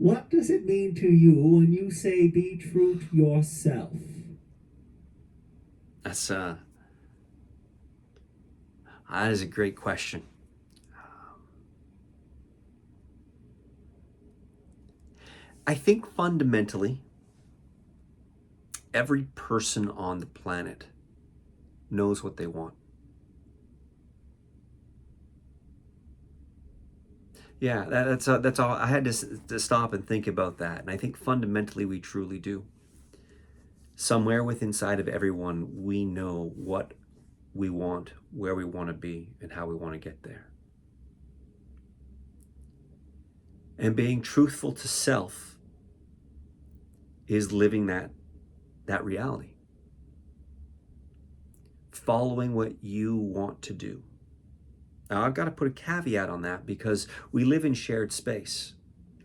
What does it mean to you when you say be true to yourself? That's that is a great question. I think fundamentally, every person on the planet knows what they want. Yeah, that's all. I had to stop and think about that, and I think fundamentally we truly do. Somewhere within inside of everyone, we know what we want, where we want to be, and how we want to get there. And being truthful to self is living that reality, following what you want to do. Now, I've got to put a caveat on that because we live in shared space.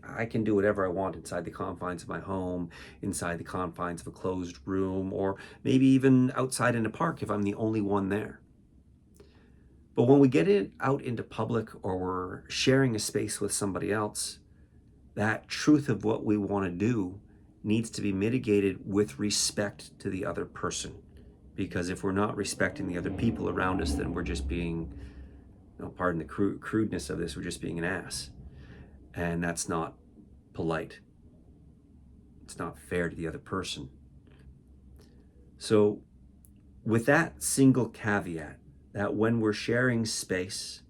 I can do whatever I want inside the confines of my home, inside the confines of a closed room, or maybe even outside in a park if I'm the only one there. But when we get it out into public or we're sharing a space with somebody else, that truth of what we want to do needs to be mitigated with respect to the other person. Because if we're not respecting the other people around us, then we're just being, pardon the crudeness of this, we're just being an ass. And that's not polite. It's not fair to the other person. So, with that single caveat, that when we're sharing space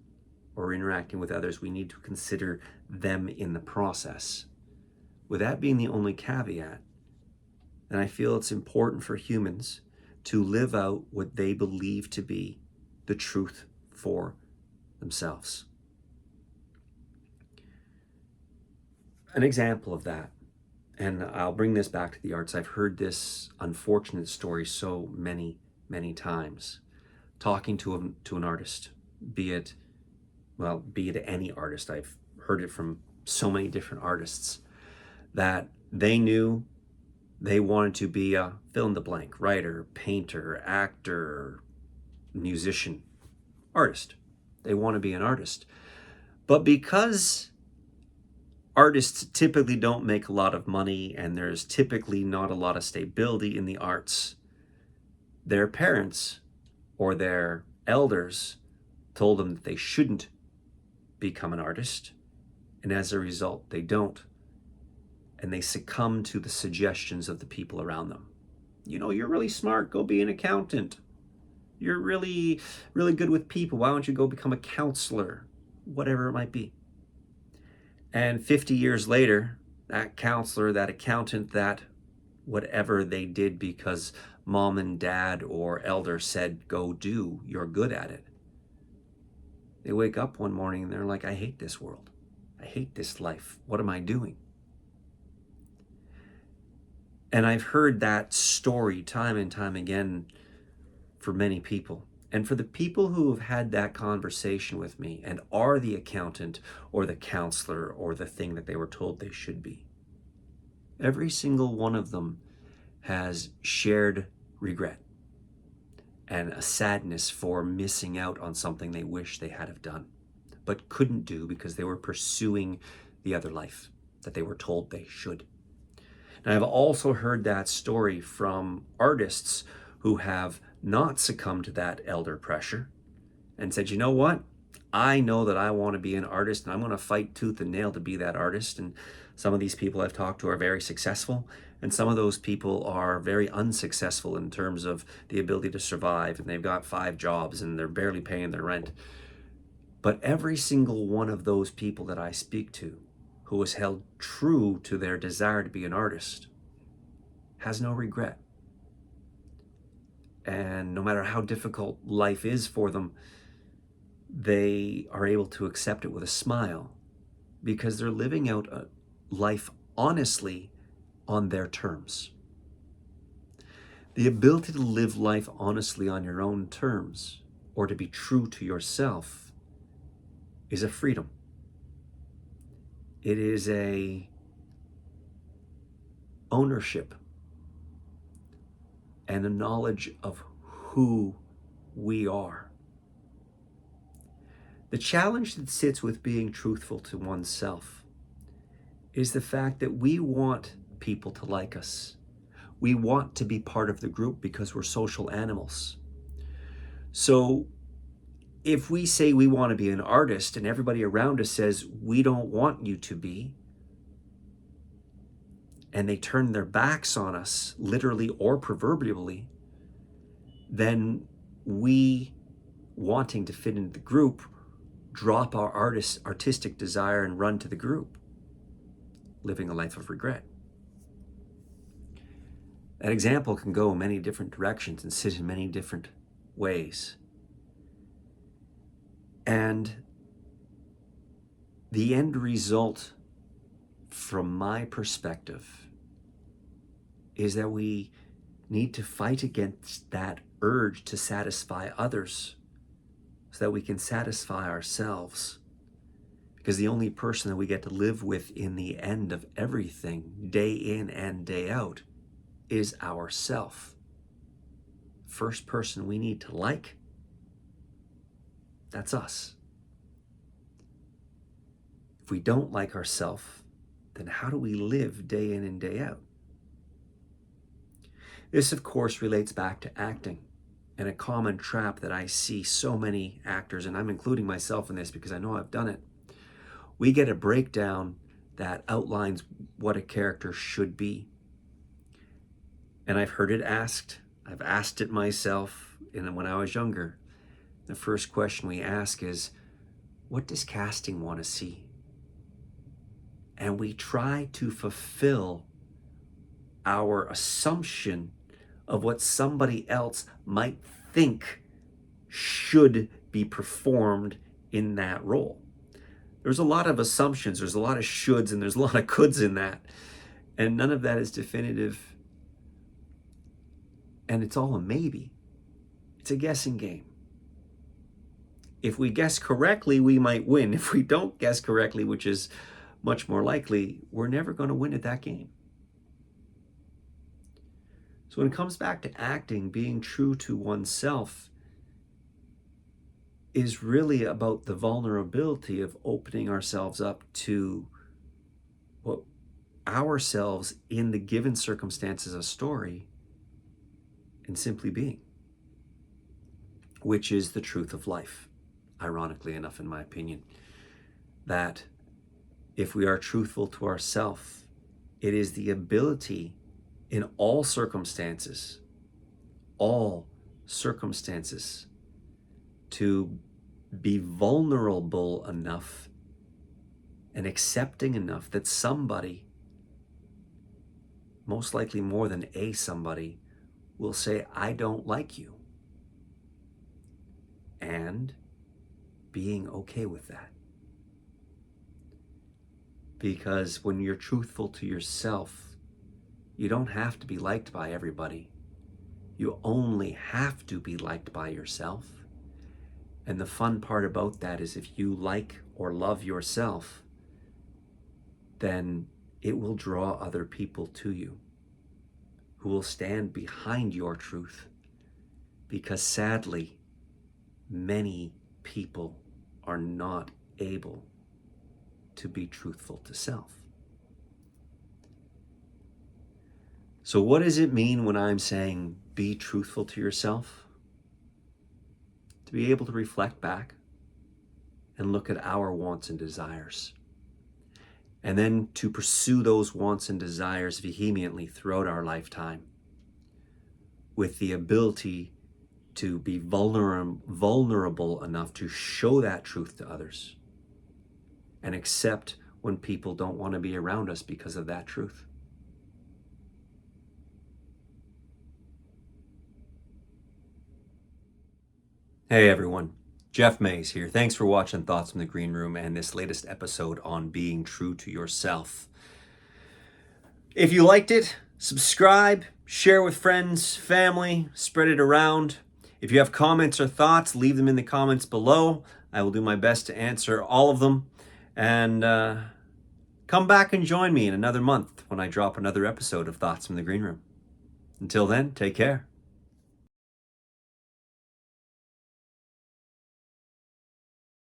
or interacting with others, we need to consider them in the process. With that being the only caveat, then I feel it's important for humans to live out what they believe to be the truth for themselves. An example of that, and I'll bring this back to the arts. I've heard this unfortunate story so many times. Talking to an artist, be it any artist. I've heard it from so many different artists that they knew they wanted to be a fill in the blank writer, painter, actor, musician, artist. They want to be an artist. But because artists typically don't make a lot of money and there's typically not a lot of stability in the arts, their parents or their elders told them that they shouldn't become an artist. And as a result, they don't. And they succumb to the suggestions of the people around them. You're really smart, go be an accountant. You're really good with people, why don't you go become a counselor? Whatever it might be. And 50 years later, that counselor, that accountant, that whatever they did because mom and dad or elder said, go do, you're good at it. They wake up one morning and they're like, I hate this world. I hate this life. What am I doing? And I've heard that story time and time again for many people. And for the people who have had that conversation with me and are the accountant or the counselor or the thing that they were told they should be, every single one of them has shared regret and a sadness for missing out on something they wish they had have done, but couldn't do because they were pursuing the other life that they were told they should. And I've also heard that story from artists who have not succumbed to that elder pressure and said, you know what? I know that I want to be an artist and I'm going to fight tooth and nail to be that artist. And some of these people I've talked to are very successful, and some of those people are very unsuccessful in terms of the ability to survive, and they've got 5 jobs and they're barely paying their rent. But every single one of those people that I speak to who has held true to their desire to be an artist has no regret. And no matter how difficult life is for them, they are able to accept it with a smile because they're living out a life honestly on their terms. The ability to live life honestly on your own terms, or to be true to yourself, is a freedom. It is a ownership and a knowledge of who we are. The challenge that sits with being truthful to oneself is the fact that we want people to like us. We want to be part of the group because we're social animals. So if we say we want to be an artist and everybody around us says we don't want you to be, and they turn their backs on us, literally or proverbially, then we, wanting to fit into the group, drop our artistic desire and run to the group, living a life of regret. That example can go in many different directions and sit in many different ways. And the end result, from my perspective, is that we need to fight against that urge to satisfy others so that we can satisfy ourselves. Because the only person that we get to live with in the end of everything, day in and day out, is ourself. First person we need to like, that's us. If we don't like ourselves, then how do we live day in and day out? This, of course, relates back to acting, and a common trap that I see so many actors, and I'm including myself in this because I know I've done it. We get a breakdown that outlines what a character should be. And I've heard it asked. I've asked it myself when I was younger. The first question we ask is, what does casting want to see? And we try to fulfill our assumption of what somebody else might think should be performed in that role. There's a lot of assumptions, there's a lot of shoulds, and there's a lot of coulds in that. And none of that is definitive. And it's all a maybe. It's a guessing game. If we guess correctly, we might win. If we don't guess correctly, which is much more likely, we're never going to win at that game. So when it comes back to acting, being true to oneself is really about the vulnerability of opening ourselves up to what ourselves in the given circumstances of story and simply being, which is the truth of life, ironically enough, in my opinion, that if we are truthful to ourselves, it is the ability in all circumstances, to be vulnerable enough and accepting enough that somebody, most likely more than a somebody, will say, I don't like you. And being okay with that. Because when you're truthful to yourself, you don't have to be liked by everybody. You only have to be liked by yourself. And the fun part about that is if you like or love yourself, then it will draw other people to you who will stand behind your truth. Because sadly, many people are not able to be truthful to self. So what does it mean when I'm saying be truthful to yourself? To be able to reflect back and look at our wants and desires. And then to pursue those wants and desires vehemently throughout our lifetime with the ability to be vulnerable enough to show that truth to others and accept when people don't want to be around us because of that truth. Hey everyone, Geoff Mays here. Thanks for watching Thoughts from the Green Room and this latest episode on being true to yourself. If you liked it, subscribe, share with friends, family, spread it around. If you have comments or thoughts, leave them in the comments below. I will do my best to answer all of them. And come back and join me in another month when I drop another episode of Thoughts from the Green Room. Until then, take care.